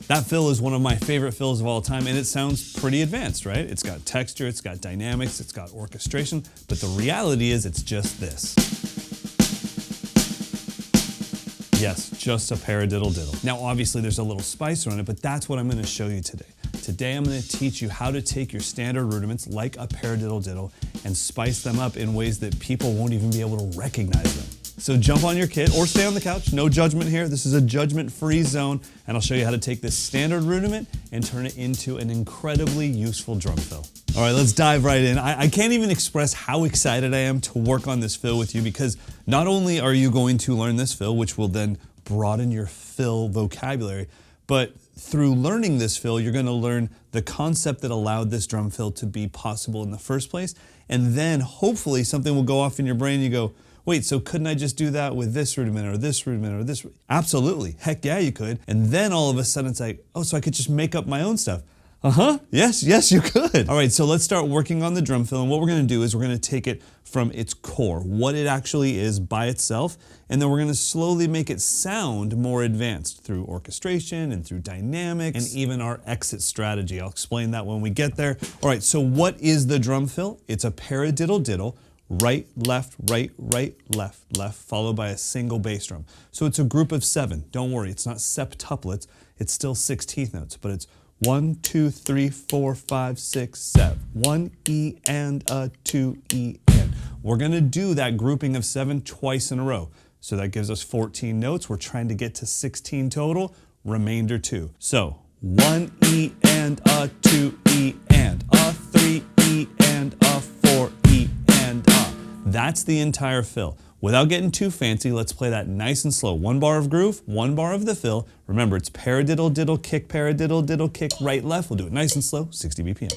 That fill is one of my favorite fills of all time, and it sounds pretty advanced, right? It's got texture, it's got dynamics, it's got orchestration, but the reality is it's just this. Yes, just a paradiddle-diddle. Now, obviously there's a little spice on it, but that's what I'm gonna show you today. Today I'm gonna teach you how to take your standard rudiments like a paradiddle-diddle and spice them up in ways that people won't even be able to recognize them. So jump on your kit or stay on the couch, no judgment here. This is a judgment-free zone, and I'll show you how to take this standard rudiment and turn it into an incredibly useful drum fill. All right, let's dive right in. I can't even express how excited I am to work on this fill with you, because not only are you going to learn this fill, which will then broaden your fill vocabulary, but through learning this fill, you're gonna learn the concept that allowed this drum fill to be possible in the first place, and then hopefully something will go off in your brain and you go, wait, so couldn't I just do that with this rudiment or this rudiment or this? Absolutely, heck yeah you could. And then all of a sudden it's like, oh, so I could just make up my own stuff. Yes, you could. All right, so let's start working on the drum fill, and what we're gonna do is we're gonna take it from its core, what it actually is by itself, and then we're gonna slowly make it sound more advanced through orchestration and through dynamics and even our exit strategy. I'll explain that when we get there. All right, so what is the drum fill? It's a paradiddle-diddle, right, left, left, left, followed by a single bass drum. So it's a group of 7. Don't worry, it's not septuplets, it's still 16th notes, but it's 1, 2, 3, 4, 5, 6, 7. 1 E and a 2 E and. We're gonna do that grouping of 7 twice in a row. So that gives us 14 notes. We're trying to get to 16 total, remainder 2. So 1 E and a 2 E and a 3 E and a 4 E and a. That's the entire fill. Without getting too fancy, let's play that nice and slow. 1 bar of groove, 1 bar of the fill. Remember, it's paradiddle-diddle, kick, paradiddle-diddle, kick, right, left. We'll do it nice and slow, 60 BPM.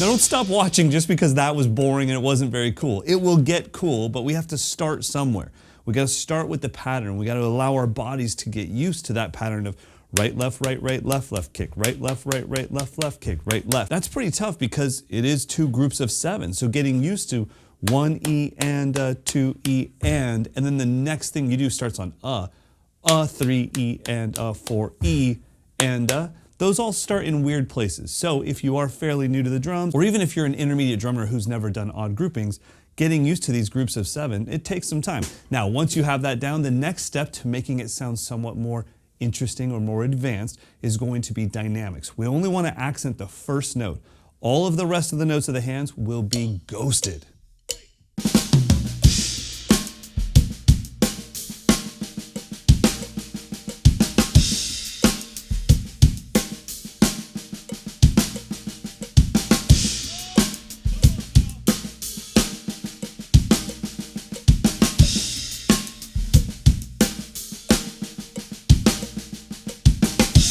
Now don't stop watching just because that was boring and it wasn't very cool. It will get cool, but we have to start somewhere. We gotta start with the pattern. We gotta allow our bodies to get used to that pattern of right, left, left, kick, right, left, kick, right, left. That's pretty tough because it is 2 groups of 7. So getting used to 1 E and a 2 E and then the next thing you do starts on a 3 E and a 4 E and a. Those all start in weird places. So if you are fairly new to the drums, or even if you're an intermediate drummer who's never done odd groupings, getting used to these groups of 7, it takes some time. Now, once you have that down, the next step to making it sound somewhat more interesting or more advanced is going to be dynamics. We only want to accent the first note. All of the rest of the notes of the hands will be ghosted.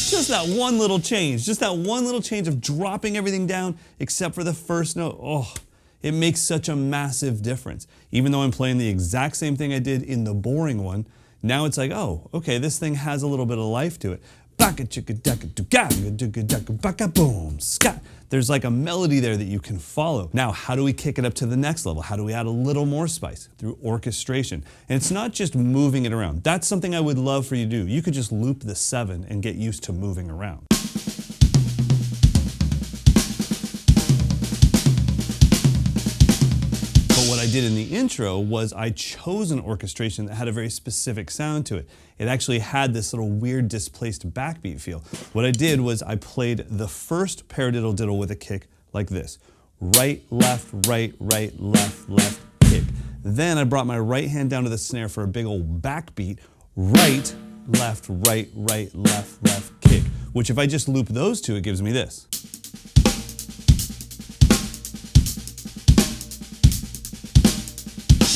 Just that one little change, just that one little change of dropping everything down except for the first note. Oh, it makes such a massive difference. Even though I'm playing the exact same thing I did in the boring one, now it's like, oh, okay, this thing has a little bit of life to it. Boom, scat. There's like a melody there that you can follow. Now, how do we kick it up to the next level? How do we add a little more spice? Through orchestration. And it's not just moving it around. That's something I would love for you to do. You could just loop the 7 and get used to moving around. What I did in the intro was I chose an orchestration that had a very specific sound to it. It actually had this little weird displaced backbeat feel. What I did was I played the first paradiddle-diddle with a kick like this. Right, left, left, kick. Then I brought my right hand down to the snare for a big old backbeat. Right, left, left, kick. Which if I just loop those two, it gives me this.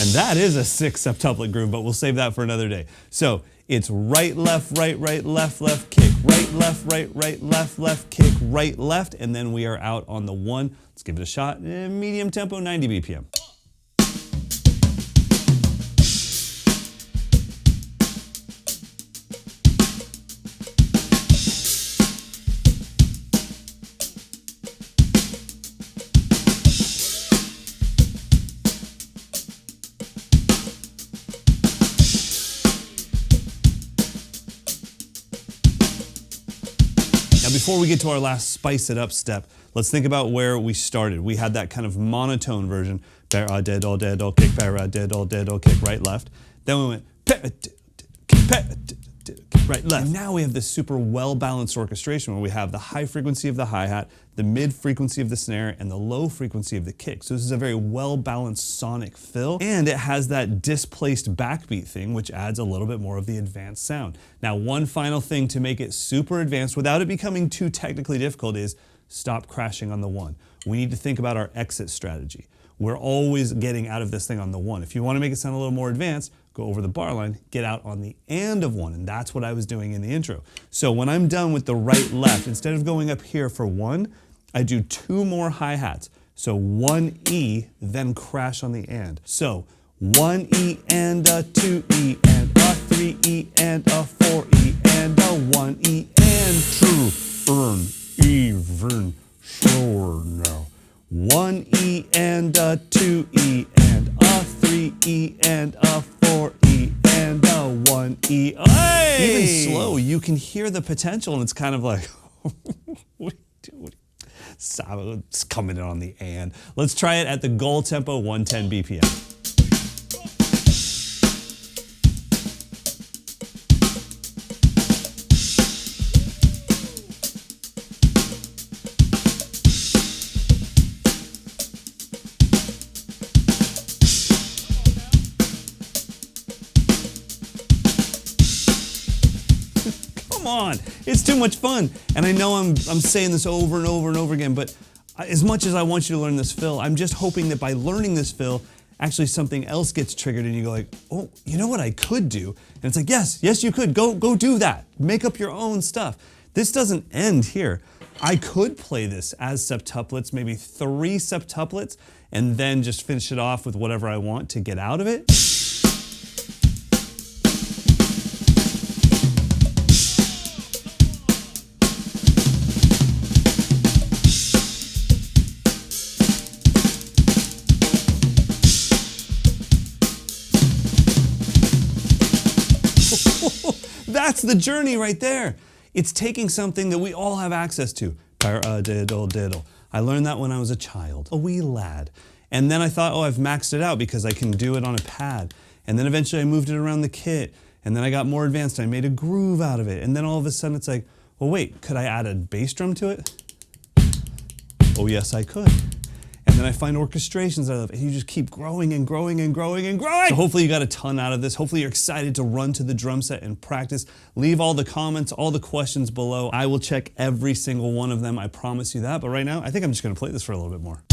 And that is a 6 septuplet groove, but we'll save that for another day. So It's right, left, left, kick, right, left, kick, right, left, and then we are out on the 1. Let's give it a shot. Medium tempo, 90 BPM. Before we get to our last spice it up step, let's think about where we started. We had that kind of monotone version, paradiddle-diddle, kick, paradiddle-diddle, kick, right, left. Then we went paradiddle, kick, right, left. And now we have this super well-balanced orchestration where we have the high frequency of the hi-hat, the mid frequency of the snare, and the low frequency of the kick. So this is a very well-balanced sonic fill, and it has that displaced backbeat thing, which adds a little bit more of the advanced sound. Now, one final thing to make it super advanced without it becoming too technically difficult is stop crashing on the 1. We need to think about our exit strategy. We're always getting out of this thing on the 1. If you want to make it sound a little more advanced, go over the bar line, get out on the and of 1, and that's what I was doing in the intro. So when I'm done with the right, left, instead of going up here for 1, I do 2 more hi-hats. So 1 E, then crash on the and. So 1 E and a 2 E and a 3 E and a 4 E and a 1 E and 2 even slower now. 1 E and a 2 E and a 3 E and a 4 E and a 1 E. Hey! Even slow, you can hear the potential, and it's kind of like, what are you doing? It's coming in on the and. Let's try it at the goal tempo, 110 BPM. Come on, it's too much fun. And I know I'm saying this over and over and over again, but as much as I want you to learn this fill, I'm just hoping that by learning this fill, actually something else gets triggered and you go like, oh, you know what I could do? And it's like, yes, you could, go do that. Make up your own stuff. This doesn't end here. I could play this as septuplets, maybe 3 septuplets, and then just finish it off with whatever I want to get out of it. That's the journey right there. It's taking something that we all have access to. Paradiddle-diddle. I learned that when I was a child, a wee lad. And then I thought, oh, I've maxed it out because I can do it on a pad. And then eventually I moved it around the kit. And then I got more advanced. I made a groove out of it. And then all of a sudden it's like, well, wait, could I add a bass drum to it? Oh, yes, I could. And then I find orchestrations I love, and you just keep growing and growing and growing and growing. So hopefully you got a ton out of this. Hopefully you're excited to run to the drum set and practice. Leave all the comments, all the questions below. I will check every single one of them, I promise you that. But right now, I think I'm just gonna play this for a little bit more.